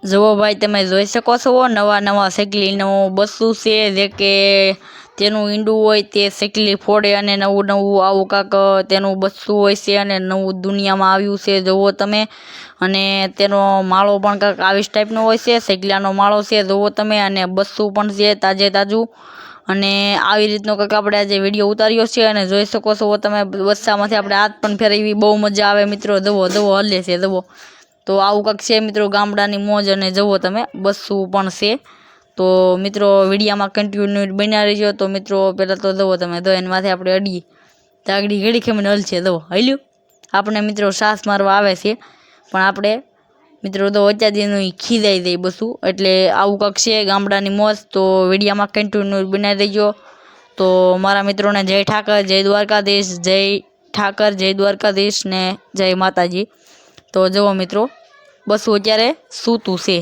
જુઓ ભાઈ, તમે જોઈ શકો છો નવા સેકલીનું બસ્સું છે, જે કે તેનું ઈંડું હોય તે સેકલી ફોડે અને નવું આવું કાંક તેનું બસ્સું હોય છે અને નવું દુનિયામાં આવ્યું છે. જુઓ તમે, અને તેનો માળો પણ કાંક આવી ટાઈપનો હોય છે. સેકલાનો માળો છે જુઓ તમે, અને બસ્સું પણ છે તાજું. અને આવી રીતનો કંઈક આપણે આજે વિડીયો ઉતાર્યો છે અને જોઈ શકો છો તમે બસ્સામાંથી આપણે હાથ પણ ફેરવી, બહુ મજા આવે મિત્રો. જુઓ હલે છે જુઓ. તો આવું કંઈક છે મિત્રો ગામડાની મોજ. અને જુઓ તમે બસ્સું પણ છે. તો મિત્રો વિડીયામાં કન્ટિન્યુ બન્યા રહીજો. તો મિત્રો પહેલાં તો જુઓ તમે, તો એની માથે આપણે અડીએ તાગડી ઘડી ખેમીને હલશે. જુઓ હલ્યું, આપણે મિત્રો સાસ મારવા આવે છે, પણ આપણે મિત્રો તો અત્યારનું ખીજાઈ જાય બસું. એટલે આવું કંઈક છે ગામડાની મોજ. તો વિડીયામાં કન્ટિન્યુ બનાવી દેજો. તો મારા મિત્રોને જય ઠાકર, જય દ્વારકાધીશ, જય ઠાકર, જય દ્વારકાધીશ ને જય માતાજી. તો જુઓ મિત્રો, બસું અત્યારે સૂતું છે.